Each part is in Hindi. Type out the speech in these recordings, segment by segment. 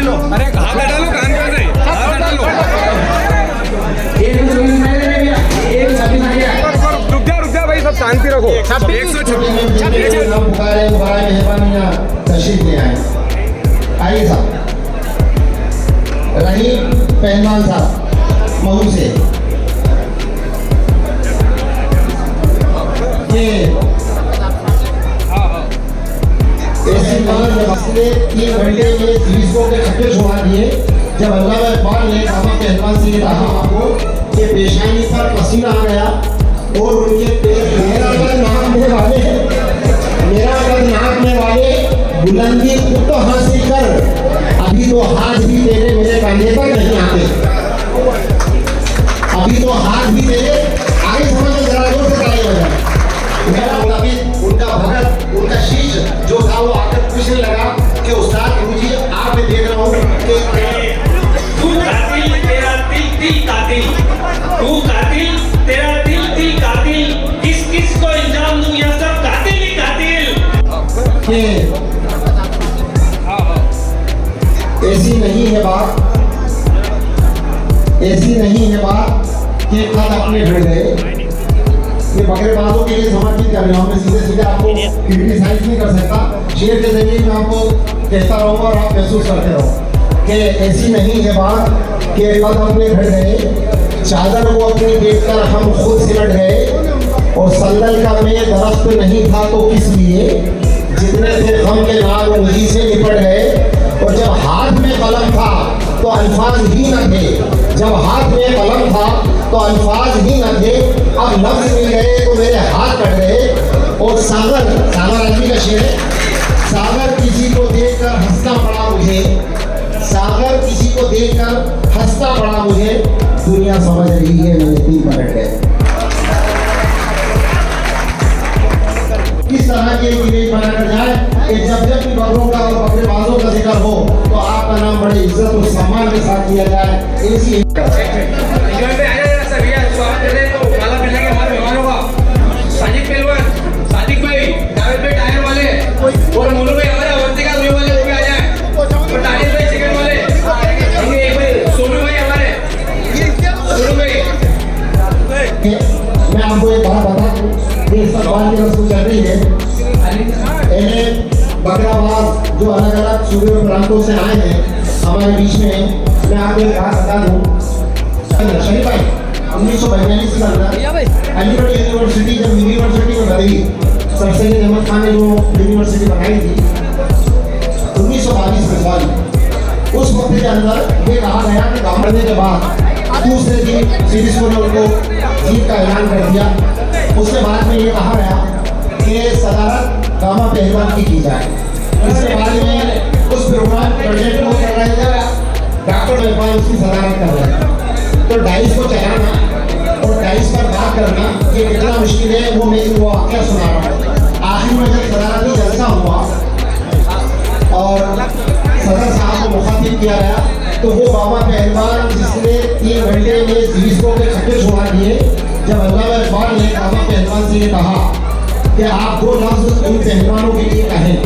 किलो। अरे हाथ डालो कान पे से, हाथ डालो। रुक जा भाई, सब शांति रखो। 126 पुकारे बड़ा मेहरबानियाँ तशरीफ ले आए। आइए साहब, रहीम पहलवान साहब महू से, ये ऐसी मसले 3 घंटे में 30 को के छक्के छुड़ा दिए। जब अल्लाह इकबाल ने कामा पहलवान से कहा आपको कि पेशानी पर पसीना आ गया और उनके पेट मेरा अगर नाक में वाले बुलंदी खुद तो हासिल कर, अभी तो हाथ भी तेरे मेरे कंधे पर नहीं आते, अभी तो हाथ भी तेरे आगे समझ में जरा जोर से ताली बजा। उनका भगत, उनका शीश जो था वो आकर पूछने लगा कि उस्ताद मुझे आप में देख रहा हूँ कि तू कातिल, तेरा दिल दिल कातिल, तू कातिल, तेरा दिल दिल कातिल, किस किस को इल्जाम दूं, यह सब कातिल ही कातिल। ऐसी नहीं है बात, ऐसी नहीं है बात कि खत अपने भिड़ गए। ये बकरेबाजों के लिए समर्पित कर रहा हूँ मैं, सीधे सीधे आपको क्रिटिसाइज नहीं कर सकता। शेर के जरिए मैं आपको कहता रहूँगा और आप महसूस करते रहो कि ऐसी नहीं है बात कि खत अपने भिड़ गए, चादर को अपनी देखकर हम खुद सिमट गए, और संदल का में दरख्त नहीं था तो किस लिए, जितने थे हम के नाम उन्हीं से निपट गए। और जब हाथ में कलम था तो अल्फाज ही न थे, जब हाथ में कलम था तो अल्फाज ही न थे, अब लफ्ज मिल गए तो मेरे हाथ कट गए। और सागर आदमी का शेर, सागर किसी को देखकर हंसता पड़ा मुझे, सागर किसी को देखकर हंसता पड़ा मुझे, दुनिया समझ रही है मैंने 3 पलट गए। किस तरह की एक इमेज बनाकर जाए कि जब जब भी बकरों का और बकरेबाजों का जिक्र हो तो आपका नाम बड़े इज्जत और सम्मान के साथ किया जाए। ऐसी साजिद पहलवान, सादिक भाई, जावेद भाई टायर वाले, और मोनू भाई हमारे अवंतिका दुई वाले वो भी आ जाए, और तानिश भाई चिकन वाले, एक भाई सोनू भाई हमारे, सोनू भाई। मैं आपको एक बात बता दूं, ये सवाल की रस्म चल रही है। इन्हें बकराबाज जो अलग अलग सूबे और प्रांतों से आए हैं हमारे बीच में, मैं आपको एक बात बता दूं, शरीफ भाई 1942 के अंदर अलीगढ़ यूनिवर्सिटी जब यूनिवर्सिटी में बदली, सर सैयद अहमद खान ने जो यूनिवर्सिटी बनाई थी 1922 में साल, उस वक्त के अंदर ये कहा गया कि काम करने के बाद दूसरे दिन सीरीज को उनको जीत का ऐलान कर दिया। उसके बाद में ये कहा गया कि सदारत कामा पहलवान की जाए। इसके बारे में उस प्रोग्राम प्रोजेक्ट को कर रहे थे डॉक्टर पहलवान, उसकी सदारत कर रहे थे। तो डाइस को चलाना और डाइस पर बात करना ये कितना मुश्किल है, वो मैं वो वाक़या सुना रहा हूँ। आखिर में जब सदारती जलसा हुआ और सदर साहब को मुखातिब किया गया तो वो कामा पहलवान जिसने 3 घंटे में 30 को के छक्के छुड़ा दिए, जब अल्लाह इकबाल ने कामा पहलवान से ये कहा कि आप 2 लफ्ज़ उन पहलवानों के लिए कहें,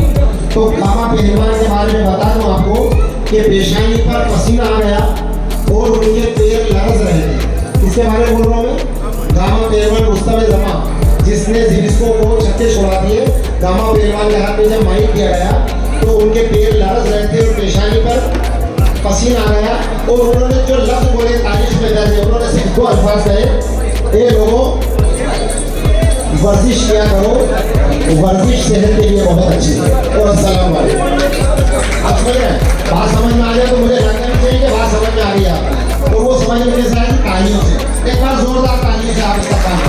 तो कामा पहलवान के बारे में बता दूँ आपको कि पेशानी पर पसीना आ गया और उनके पैर लरज़ रहे थे। इसके बारे में बोल रहा हूँ मैं। कामा पहलवान मुस्तफ़ा जमा जिसने जिसको को छक्के छुड़ा दिए, कामा पहलवान के हाथ में जब माइक दिया गया तो उनके पैर लरज़ रहे थे और पेशानी पर पसीना आ गया, और उन्होंने जो लफ्ज़ बोले तारीख में दर्ज है, उन्होंने सिर्फ 2 अल्फाज कहे, ए लोगों वर्जिश किया करो, वर्जिश सेहत के लिए बहुत अच्छी है, और अस्सलाम वालेकुम। आप समझ रहे हैं, बात समझ में आ जाए तो मुझे लगना नहीं चाहिए कि बात समझ में आ रही है, तो वो समझ में कैसे आएगी, तालियों से। एक बार जोरदार तालियों से आप इसका काम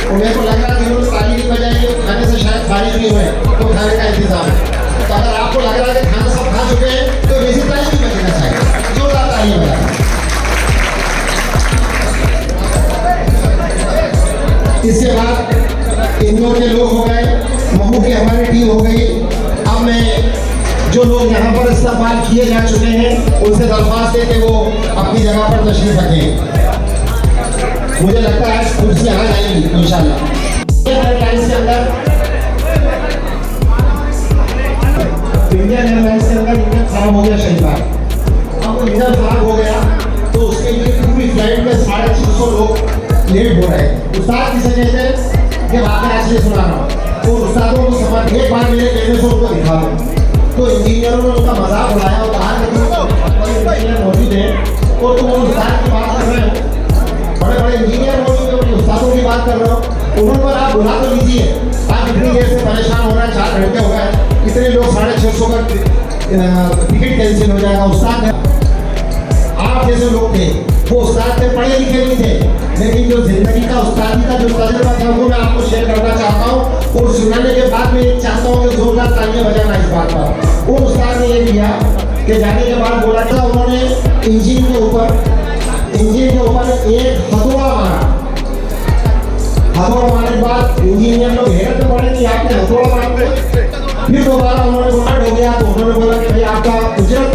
और मेरे को लग रहा है कि उन्होंने ताली नहीं बजाई, खाने से शायद खारिज नहीं हुए, तो खाने का इंतजाम है। तो अगर आपको लग रहा है कि खाना सब खा चुके हैं तो वैसी ताली नहीं बजना चाहिए, जोरदार ताली बजाएं। इसके बाद इंदौर के लोग हो गए, महू की हमारी टीम हो गई। अब मैं जो लोग यहाँ पर इस्तेमाल किए जा चुके हैं उनसे दरख्वास्त है कि वो अपनी जगह पर तशरीफ रखें। मुझे लगता है कुर्सी आ जाएंगी इंशाल्लाह। एयरलाइंस के अंदर इंडियन एयरलाइंस के अंदर खराब हो गया शनिवार, अब इंजन खराब हो गया तो उसके लिए पूरी फ्लाइट में 650 लोग लेट हो रहे हैं। उस्ताद किसे कहते हैं कि वाकई ऐसे सुना रहा हूँ, तो उस्तादों को समझ एक बार मेरे कहने से उनको दिखा दो। तो इंजीनियरों ने उनका मजाक उड़ाया और कहा कि तुम इंजीनियर मौजूद हैं और तुम उस्ताद की बात कर रहे हो, बड़े बड़े इंजीनियर मौजूद हैं, उन उस्तादों की बात कर रहे हो, उन पर आप बुला तो लीजिए। आप इतनी देर से परेशान हो रहे हैं, 4 घंटे हो गए, इतने लोग 650 का टिकट कैंसिल हो जाएगा। उस्ताद आप जैसे लोग थे, वो उस्ताद थे, पढ़े लिखे नहीं थे, लेकिन जो जिंदगी का उस्तादी का जो तजुर्बा था वो मैं आपको शेयर करना चाहता हूँ और सुनाने के बाद मैं चाहता हूँ कि जोरदार तालियां बजाना इस बात पर। वो उस्ताद ने ये किया कि जाने के बाद बोला था, उन्होंने इंजन के ऊपर एक हथौड़ा मारा। हथौड़ा मारने के बाद इंजीनियर लोग हैरत में पड़े कि आपने हथौड़ा मारा। फिर दोबारा उन्होंने बोला हो गया तो उन्होंने बोला कि भाई आपका उजरत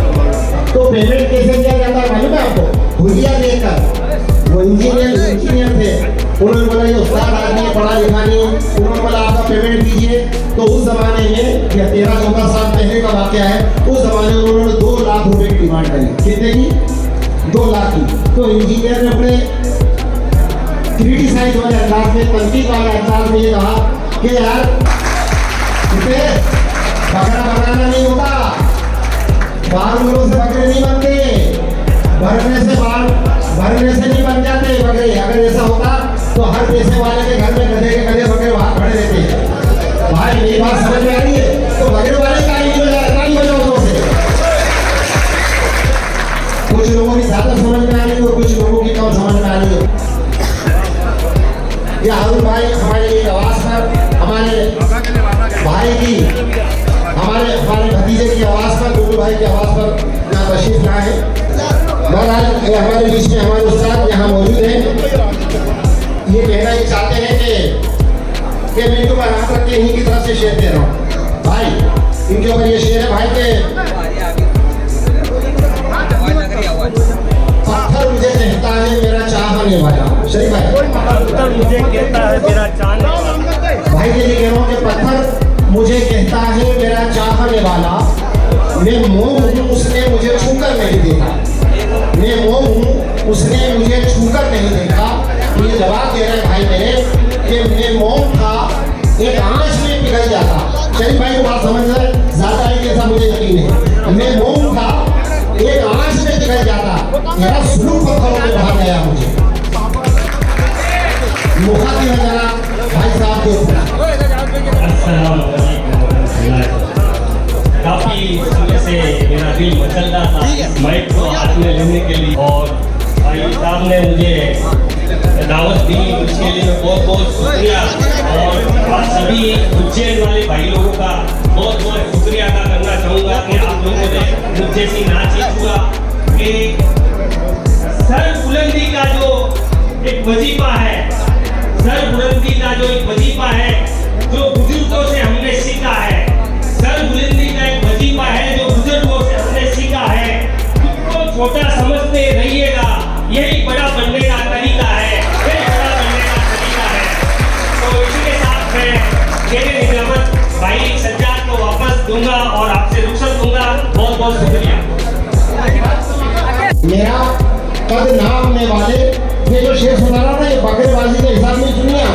तो पेमेंट कैसे दिया जाता है मालूम है आपको? हुलिया देकर। वो इंजीनियर थे, उन्होंने बोला ये उस्ताद आदमी पढ़ा लिखा नहीं, उन्होंने बोला आपका पेमेंट दीजिए। तो उस जमाने में 13-14 साल पहले का वाकया है, उस जमाने में उन्होंने 2 लाख रुपए की डिमांड करी। कितने की? 2 लाख की। तो इंजीनियर ने अपने क्रिटिसाइज वाले अंदाज में, तनकीद वाले अंदाज में ये कहा कि यार इसे बकरा बनाना नहीं होता, बालों से बकरे नहीं बनते, भरने से नहीं बन जाते बकरे। अगर ऐसा होता तो हर पैसे वाले के घर में गधे के गधे बकरे बाहर खड़े रहते हैं। भाई मेरी बात समझ में आ रही है? तो बकरे वाले ताली बजाओ से। कुछ लोगों की ज्यादा समझ में आ रही है और कुछ लोगों की कम समझ में आ रही है। ये हारून भाई हमारे एक आवाज पर, हमारे भाई की, हमारे भतीजे की आवाज पर, गुरु भाई की आवाज पर यहाँ तशरीफ लाए हैं। बहरहाल हमारे बीच में हमारे उस्ताद यहाँ मौजूद हैं। ये कहना ये चाहते हैं कि मैं तो हाथ रख के इन्हीं की तरफ से शेर दे रहा हूँ भाई। इनके ऊपर ये शेर है भाई के, पत्थर मुझे कहता है मेरा चाहने वाला। शरीफ भाई, पत्थर मुझे कहता है मेरा चाहने वाला। भाई के लिए कह रहा हूँ कि पत्थर मुझे कहता है मेरा चाहने वाला, मैं मोह हूँ उसने मुझे छूकर नहीं देखा, मैं मोह हूँ उसने मुझे छूकर नहीं देखा। ये जवाब दे रहे भाई मेरे कि मैं मोह था, एक आंच में पिघल जाता। शरीफ भाई को बात समझ रहे, ज्यादा ही ऐसा मुझे यकीन है। मैं मोह था, एक आंच में पिघल जाता, मेरा सुलूक पत्थरों में बहा गया मुझे। मुखातिब है जनाब भाई साहब के ऊपर। काफी समय से मेरा दिल मचल रहा था माइक को हाथ में लेने के लिए, और भाई साहब ने मुझे दावत दी, उसके लिए मैं बहुत बहुत शुक्रिया। और सभी उज्जैन वाले भाई लोगों का बहुत बहुत शुक्रिया अदा करना चाहूँगा कि आप लोगों ने मुझे सी नाचीज हुआ कि सर बुलंदी का जो एक वजीफा है, सर बुलंदी का जो एक वजीफा है जो बुजुर्गों से हमने सीखा है, सर बुलंदी का एक वजीफा है जो बुजुर्गों से हमने सीखा है। खुद को छोटा समझते रहिएगा, यही बड़ा बनने का तरीका है, यही बड़ा बनने का तरीका है। तो इसी के साथ मैं मेरे निजामत भाई सज्जाद को वापस दूंगा और आपसे रुखसत दूंगा। बहुत बहुत शुक्रिया। मेरा कद नामने वाले, ये जो शेर सुना रहा ना, ये बकरेबाजी के हिसाब में सुनिए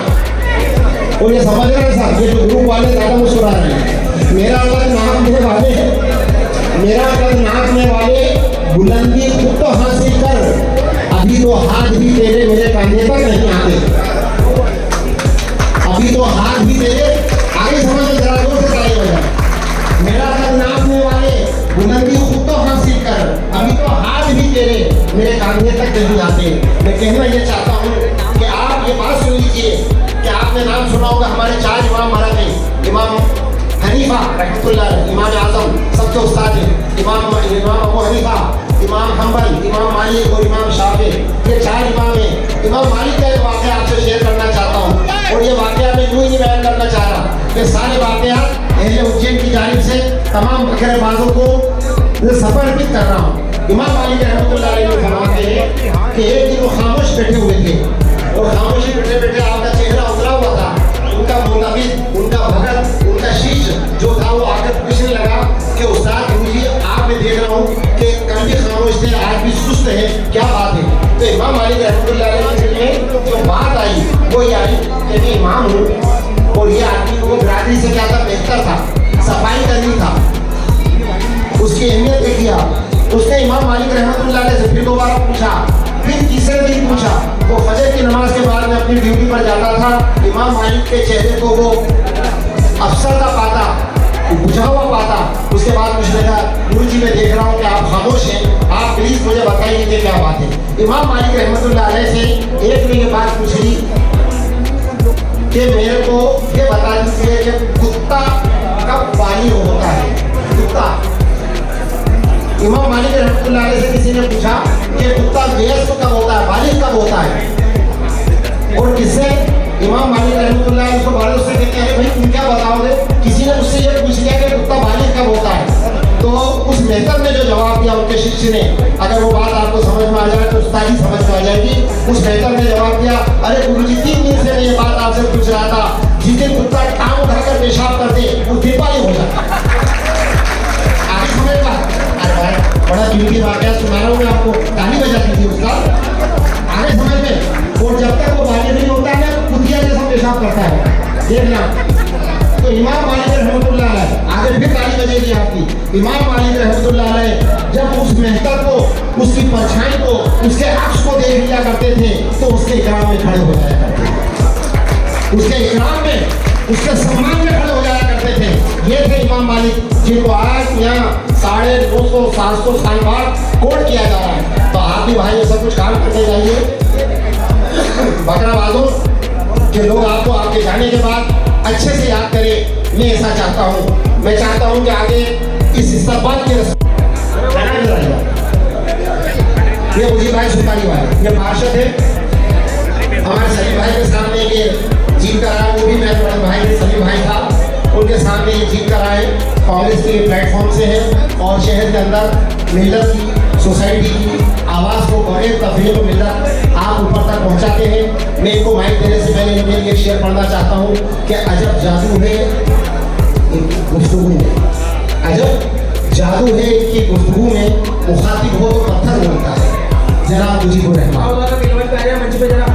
और ये समझ रहे हैं साहब, ये जो ग्रुप वाले ज्यादा मुस्कुरा रहे हैं। मेरा कद नामने वाले बुलंदी खुद तो हासिल कर, अभी तो हाथ भी तेरे मेरे कंधे पर नहीं आते, अभी तो हाथ भी तेरे आगे समझ में जरा जोर से ताली बजा। मेरा कद नामने वाले बुलंदी खुद तो हासिल कर, अभी तो हाथ भी तेरे मेरे कांधे तक नहीं आते। मैं कहना ये चाहता हूँ कि आप ये बात सुन लीजिए कि आपने नाम सुना होगा हमारे 4 इमाम महाराज हैं। इमाम हनीफा रहमतुल्लाह, इमाम आजम सबके उस्ताद हैं, इमाम अबू हनीफा, इमाम हम्बल, इमाम मालिक और इमाम शाफी। ये 4 इमाम हैं। इमाम मालिक का एक वाक़या आपसे शेयर करना चाहता हूँ, और ये वाक़या मैं यूँ ही बयान करना चाह रहा कि सारे वाक़या अहले उज्जैन की जानिब से तमाम बकरेबाजों को समर्पित कर रहा हूँ। इमाम मालिक रहमतुल्लाह अलैह फरमाते हैं कि एक दिन वो खामोश बैठे हुए थे, और खामोशी बैठे बैठे आपका चेहरा उतरा हुआ था, उनका मुनाबिद, उनका भगत, उनका शीश जो था वो आकर पूछने लगा कि उस्ताद मुझे आपने देख रहा हूँ कि कल भी खामोश थे, आज भी सुस्त है, क्या बात है? तो इमाम मालिक रहमतुल्लाह अलैह के दिल में जो बात आई वो ये आई कि मैं इमाम हूँ और ये आदमी को बिरादरी से क्या था, बेहतर था, सफाई करनी था, उसकी अहमियत देखी आप। उसने इमाम मालिक रहमतुल्लाह अलैह से फिर दोबारा पूछा, फिर तीसरे दिन पूछा। वो फजर की नमाज के बाद में अपनी ड्यूटी पर जाता था, इमाम मालिक के चेहरे को वो अफसरदा पाता, बुझा हुआ पाता। उसके बाद मुझे लगा, गुरु जी मैं देख रहा हूँ कि आप खामोश हैं, आप प्लीज मुझे बताइए कि क्या बात है। इमाम मालिक रहमतुल्लाह अलैह से एक ने ये बात पूछी कि मेरे को ये बता दीजिए कि कुत्ता कब बालिग होता है? कुत्ता, इमाम मालिक रहमतुल्लाह अलैह से किसी ने पूछा कि कुत्ता वयस्क कब होता है, बालिग कब होता है? और किससे? इमाम मालिक रहमतुल्लाह अलैह को बारे उससे कहते हैं, भाई तुम क्या बताओगे? किसी ने मुझसे ये पूछ लिया कि कुत्ता बालिग कब होता है। तो उस मेहतर ने जो जवाब दिया उनके शिष्य ने, अगर वो बात आपको समझ में आ जाए तो उस्तादी समझ में आ जाएगी। उस मेहतर ने जवाब दिया, अरे गुरुजी 3 दिन से मैं ये बात आपसे पूछ रहा था, जिस दिन कुत्ता टांग उठाकर पेशाब करते उस दिन बालिग हो जाता। आगे समझ में? अरे भाई बड़ा कीमती वाकया सुना रहा हूँ मैं आपको, ताली बजाती थी उसका, आगे समझ में। और जब तक वो बालिग नहीं होता है ना, कुतिया जैसा पेशाब करता है, देखना। तो इमाम मालिक रहमतुल्लाह अलैह, आगे फिर ताली बजेगी आपकी। इमाम मालिक रहमतुल्लाह अलैह जब उस मेहतर को, उसकी परछाई को, उसके अक्स को देख लिया करते थे तो उसके इकराम में खड़े हो जाया करते थे, उसके इकराम में, उसके सम्मान में खड़े हो जाया करते थे। ये थे इमाम मालिक, जिनको आज यहाँ 950-700 साल बाद कोट किया जा रहा है। तो आप भी भाई ये सब कुछ काम करते जाइए, बकराबाजों के लोग आपको आपके जाने के बाद अच्छे से याद करें। मैं ऐसा चाहता हूँ, मैं चाहता हूँ कि आगे इस इस्तेमाल के ये मुझे भाई सुपारी वाले, ये पार्षद है हमारे सलीम भाई के सामने ये जीत कर रहा है, वो भी मेरे बड़े भाई के सलीम भाई था, उनके सामने ये जीत कर रहा है। कांग्रेस के प्लेटफॉर्म से है और शहर के अंदर मिलत की, सोसाइटी की आवाज़ को बड़े तफरीह को मिलत आप ऊपर तक पहुंचाते हैं। मैं इनको माइक देने से पहले इनके लिए शेयर पढ़ना चाहता हूँ कि अजब जादू है गुफ्तगू में, अजब जादू है कि गुफ्तगू में मुखातिब हो तो पत्थर बोलता है। जनाब मुजीबुर रहमान मंच पे जरा,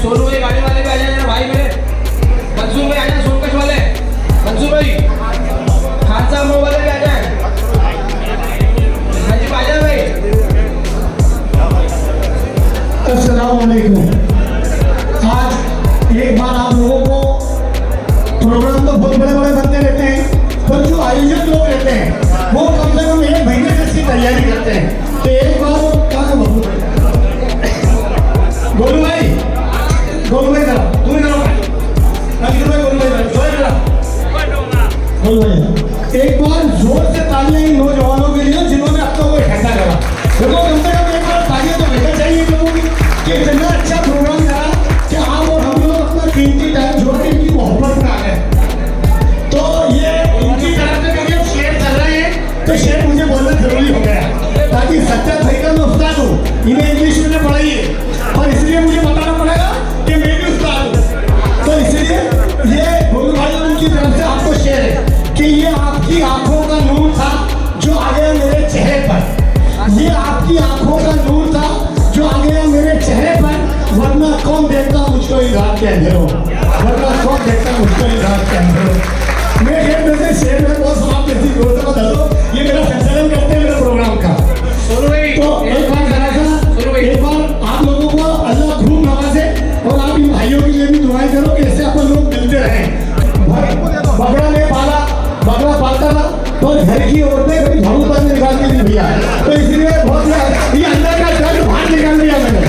सोनू भाई गाड़ी वाले भी आ जाए भाई, मेरे मंसूर भाई आ जाए, सोनकश वाले मंसूर भाई, खान साहब वाले भी आ जाए, हाँ जी आ जाए भाई। अस्सलाम वालेकुम। आज एक बार आप लोगों को, प्रोग्राम तो बहुत बड़े बड़े बनते रहते हैं, पर जो आयोजक लोग रहते हैं वो कम से कम 1 महीने से इसकी तैयारी करते हैं। तो एक बार क्या गोलू भाई करो, तुम करो, गोलू भाई एक बार जोर से तालियां इन नौजवानों के लिए जिन्होंने अब तक को इकट्ठा करा। देखो कम से कम एक बार तालियां तो लेना चाहिए लोगों की कि इतना अच्छा प्रोग्राम करा कि आप और हम लोग अपना कीमती टाइम छोड़ के इनकी मोहब्बत में आ गए। तो ये इनकी तरफ से कभी अब शेर चल रहे हैं तो शेर मुझे बोलना जरूरी हो गया, ताकि सच्चा तरीका में उस्ताद हूँ, इन्हें इंग्लिश में पढ़ाइए और इसलिए मुझे बताना पड़ेगा कि मैं भी उस्ताद हूँ। तो इसलिए ये गोलू भाई उनकी तरफ से आपको शेर है कि ये आपकी आंखों का नूर था जो आ गया मेरे चेहरे पर, ये आपकी आंखों का नूर था जो आ गया मेरे चेहरे पर, वरना कौन देखता मुझको इस रात के अंधेरों, वरना कौन देखता मुझको इस रात के अंधेरों। मैं खेल में से शेर में बहुत समाप्त करती दोस्तों को दो, ये मेरा संचालन करते हैं मेरे प्रोग्राम का। तो एक बार आप लोगों को अल्लाह खूब नवाजे और आप इन भाइयों के लिए भी दुआएं करो कि ऐसे अपन लोग मिलते रहें। बकरा ने पाला, बकरा पालता था तो घर की औरतें कभी झाड़ू पर निकाल के नहीं भैया, तो इसलिए बहुत ये अंदर का दर्द बाहर निकाल दिया मैंने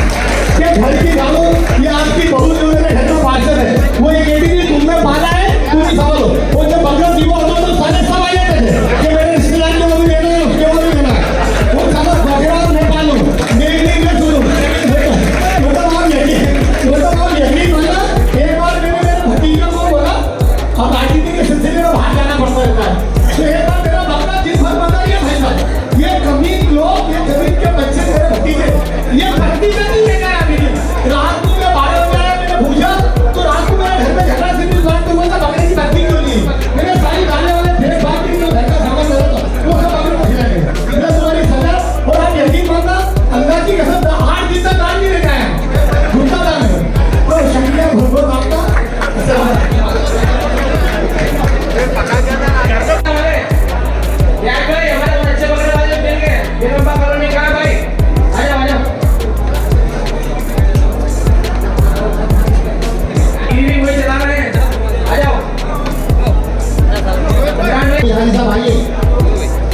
कि घर की झाड़ू ये आपकी बहू जो मेरे घर में पार्षद है वो ये कहती थी तुमने पाला है तुम ही संभालो। वो जब बकरा जीवा होता तो सारे सब आ जाते थे कि मेरे रिश्तेदार को भी देना है उसके वो भी देना है, वो सारा बकरा नहीं पालू मेरी नहीं मैं सुनूँ यकीन माना। एक बार मैंने मेरे भतीजों को बोला अब राजनीति के सिलसिले में बाहर जाना पड़ता रहता है, तो एक बार मेरा बकरा जिस भर बता ये भाई साहब ये कमी लोग ये गरीब के बच्चे मेरे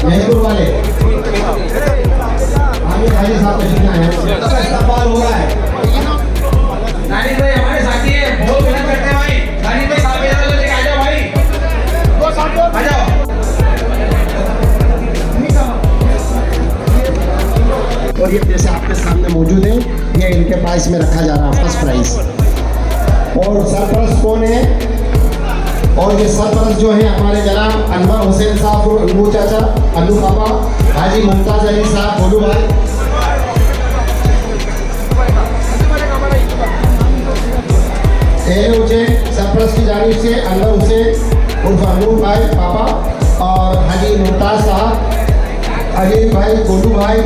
महदूर वाले आमिर भाई साहब तशरीफ आए हैं इस्तेमाल हो रहा है। दानिश भाई हमारे साथी है, बहुत मेहनत करते हैं भाई। दानिश भाई साथ में लेके आ जाओ भाई, आ जाओ। और ये पैसे आपके सामने मौजूद है, ये इनके पास में रखा जा रहा है फर्स्ट प्राइज। और सरपरस्त कौन है? और ये सरपरस्त जो है हमारे जनाब अनवर हुसैन साहब और अनु चाचा, अनु पापा, हाजी मुमताज अली साहब, बोलू भाई। सरपरस्त की जानिब से अनवर हुसैन उर्फ अनूर भाई पापा और हाजी मुमताज साहब, अली भाई, गोलू भाई,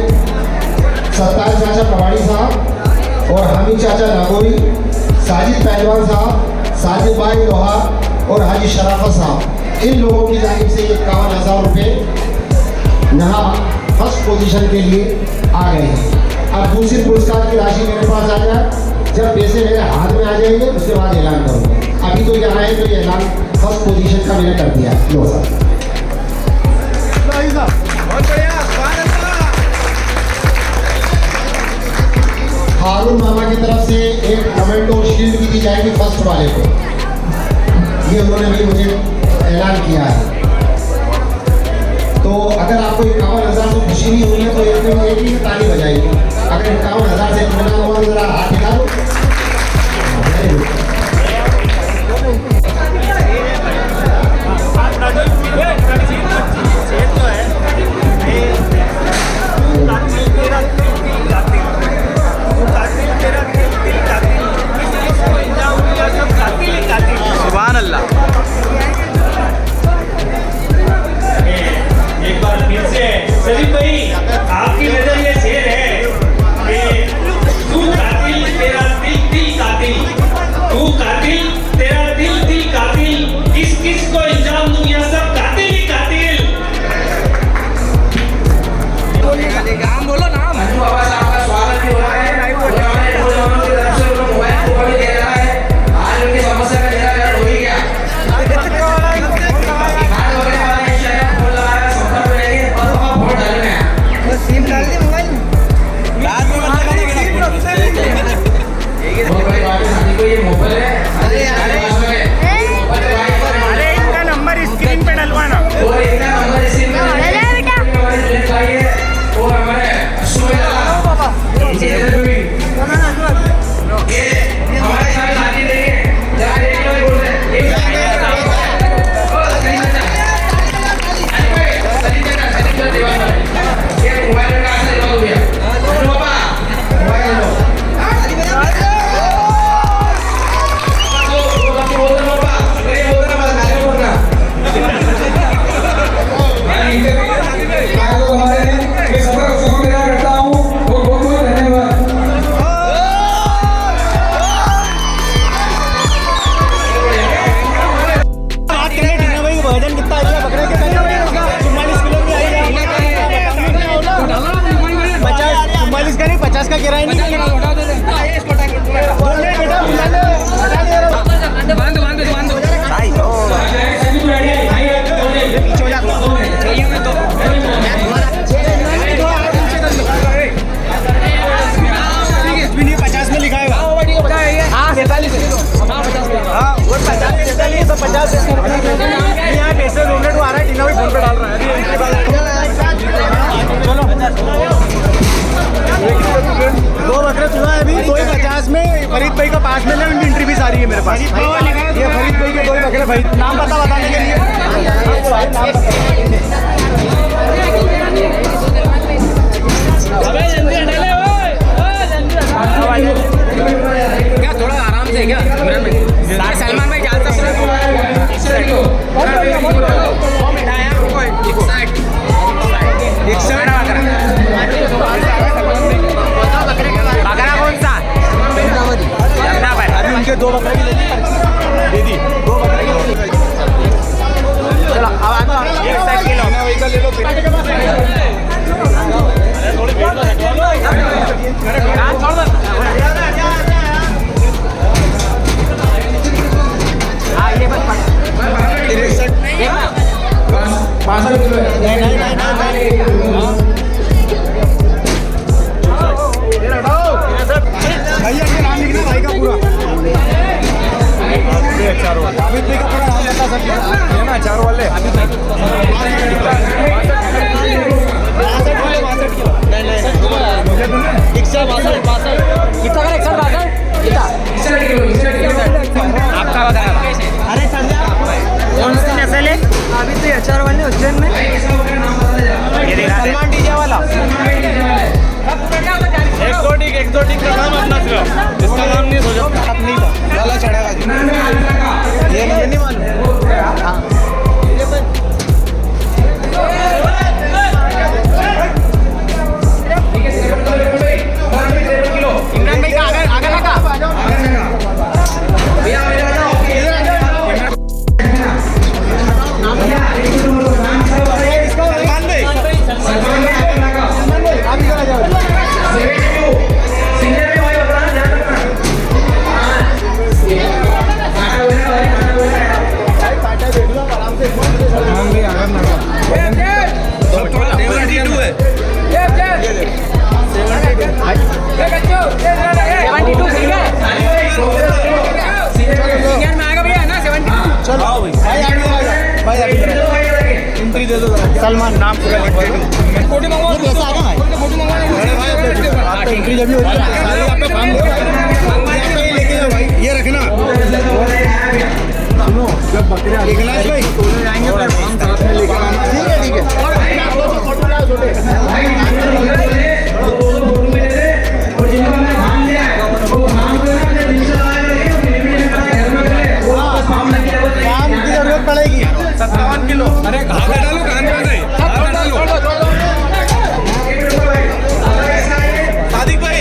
सत्तार चाचा पवाड़ी साहब और हामिद चाचा नागौरी, साजिद पहलवान साहब, साजिद भाई लोहार और हाजी शराफत साहब, इन लोगों की जानिब से 51,000 रुपये यहाँ फर्स्ट पोजीशन के लिए आ गए हैं। अब दूसरी पुरस्कार की राशि मेरे पास आ जाए, जब पैसे मेरे हाथ में आ जाएंगे उसके बाद ऐलान करूँगा। अभी तो यहाँ है तो ये ऐलान फर्स्ट पोजीशन का मैंने कर दिया। लो सर, हारून मामा की तरफ से एक कमेंटो शील्ड भी दी जाएगी फर्स्ट वाले को, ये उन्होंने भी मुझे ऐलान किया है। तो अगर आपको 51,000 से खुशी नहीं हुई है तो एक ही ताली बजाएगी। अगर 51,000 से इतना हुआ जरा हाथ हिला दो। सुभान अल्लाह। एक बार फिर से सलीम भाई, आपकी नजर ये शेर है कि तू कातिल तेरा दिल दिल कातिल, तू कातिल तेरा दिल दिल कातिल, किस किस को इल्जाम दूं, यहाँ सब कातिल ही कातिल। नाम बोलो, नाम अनु बाबा साहब का स्वागत भी हो रहा है। उन्होंने नौजवानों की तरफ से उन्हें मोबाइल फोन भी दे रहा है। आज उनकी समस्या का निराकरण हो ही गया। खाद वगैरह वाला इंशाल्लाह फोन लगाएगा, संपर्क में रहेंगे और वहाँ वोट डालने हैं। सिम डाल दे मोबाइल में, रात में मतलब बहुत बड़ी बात है साथी को, ये मोबाइल है। अरे इनका नंबर स्क्रीन पे डलवाना और इनका नंबर इसी में हमारे जुड़े चाहिए। और हमारे ये हमारे साथ साथी देंगे, जरा देख लो, बोल रहे एक ये मोबाइल का असर हो गया। पापा मोबाइल लो, वजन कितना आ गया बकरे के? 44 किलो की आई है। 44 का नहीं, 50 का किराया नहीं। यहाँ पैसे डोनेट आ रहा है, टीना भी फोन पे डाल रहा है। चलो 2 बकरे चुना है अभी, 250 में फरीद भाई का 5 में उनकी एंट्री भी सारी है मेरे पास। ये फरीद भाई के 2 बकरे भाई, नाम बताने के लिए क्या थोड़ा आराम से क्या सलमान भाई क्या बकरा कौन सा अभी उनके 2 बकरे की दे दी 2 बकरे की। चलो अब एक साइड के लो। 104 वाले आपका बताया अरे कौन सी नस्ल है अभी तो HR वाले उज्जैन में सलमान डीजे वाला एक्सोटिक का नाम अपना इसका नाम नहीं सोचो नहीं था लाला चढ़ेगा ये नहीं मालूम हाँ इमरान भाई का आगे लगा सलमान नाम पूरा एंट्री जब भी होती है लेके जाओ भाई ये रखना सुनो जब बकरे गिलास भाई जाएंगे प्लेटफॉर्म साथ में लेके आना ठीक है काम की जरूरत पड़ेगी 57 किलो अरे कहाँ पे डालो कहाँ पे डालो सादिक भाई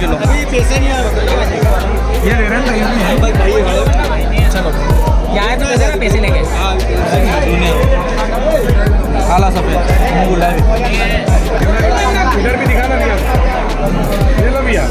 किलो पैसे नहीं ये ले रहे हैं चलो क्या है तो पैसे लेंगे काला सफेद इधर भी दिखाना भैया ये लो भैया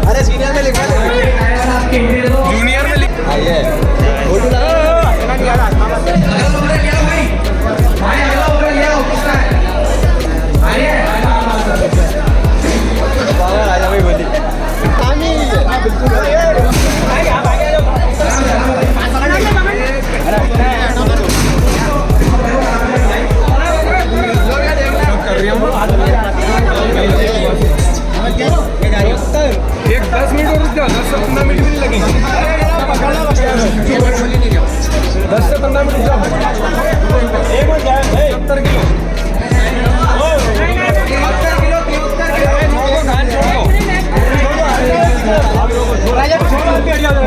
अरे सीनियर में लिखा जूनियर में लिखा एक 10 मिनट और रुक जाओ 10 से 15 मिनट भी नहीं लगेंगे 10 से 15 मिनट जाओ 70 किलो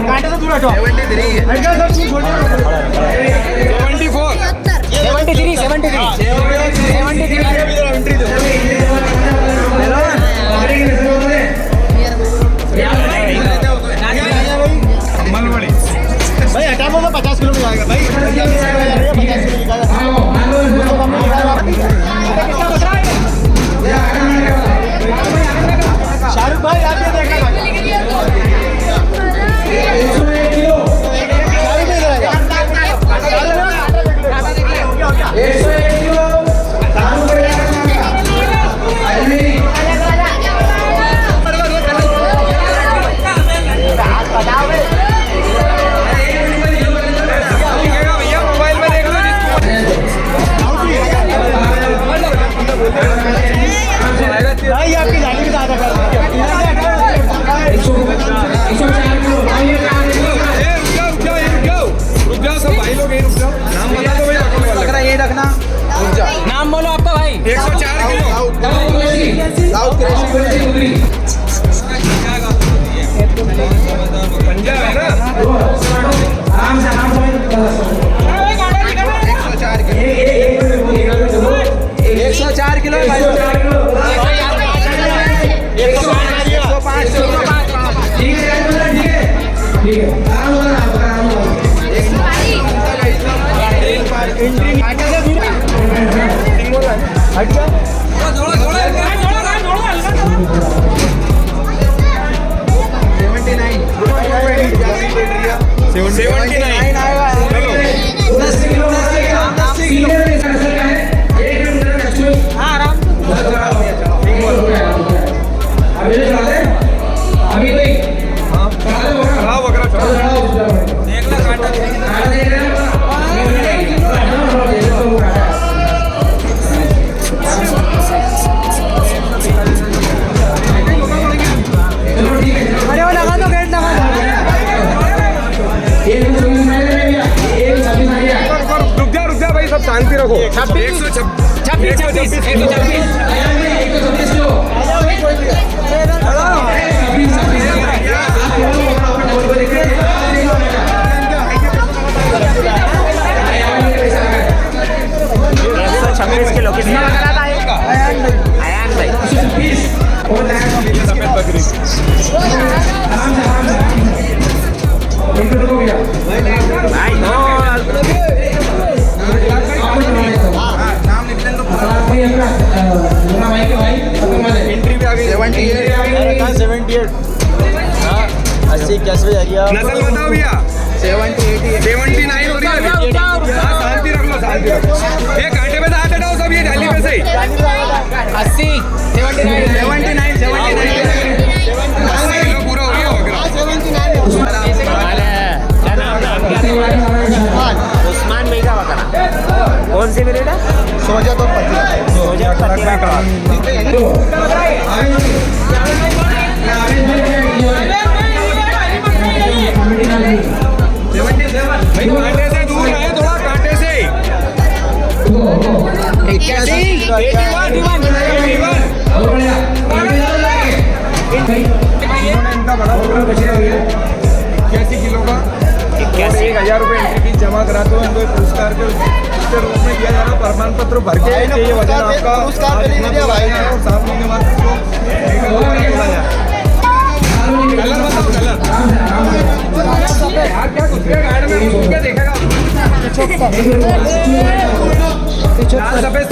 कांटे से दूर हटो 73 भाई हटा वो 50 किलो में जाएगा भाई 50 किलो शाहरुख भाई आप ये देखना भाई आपकी गाड़ी भी ज्यादा कर रुक जाओ सब भाई लोग रुक जाओ नाम बता दो भाई ये रखना नाम बोलो आपका भाई 104 किलो पंजाब है ना आराम से 104 किलो 104 किलो अरे वो लगा दो, गेट लगा दो। रुक जा भाई, सब शांति रखो। 126 किलो कितना लग रहा था? अयान भाई एंट्री भी आ गई। 78 80 कैसे एरिया नस्ल बताओ भैया। 79 हो रही है। हाँ, शांति रख लो, शांति रखो। ये कांटे पे से हाथ हटाओ सब, ये डाली पे से 80 79 80 किलो पूरा हो गया बकरा। उस्मान भाई का बकरा कौन सी ब्रीड है? सोजा तो पति सोजा पतिया का। भाई कांटे से दूर रहे, थोड़ा कांटे से। 81 इनका बड़ा बकरा बचा हुआ है 81 किलो का। 1000 रुपये एंट्री फीस जमा करा तो इनको एक पुरस्कार के रूप में दिया जा रहा है। प्रमाण पत्र भर के ये वजन आपका पुरस्कार पे नहीं दिया भाई। और 7 महीने बाद इसको कलर बताओ, कलर यार क्या कुत्ते गार्ड में घूम के देखेगा। लाल सफेद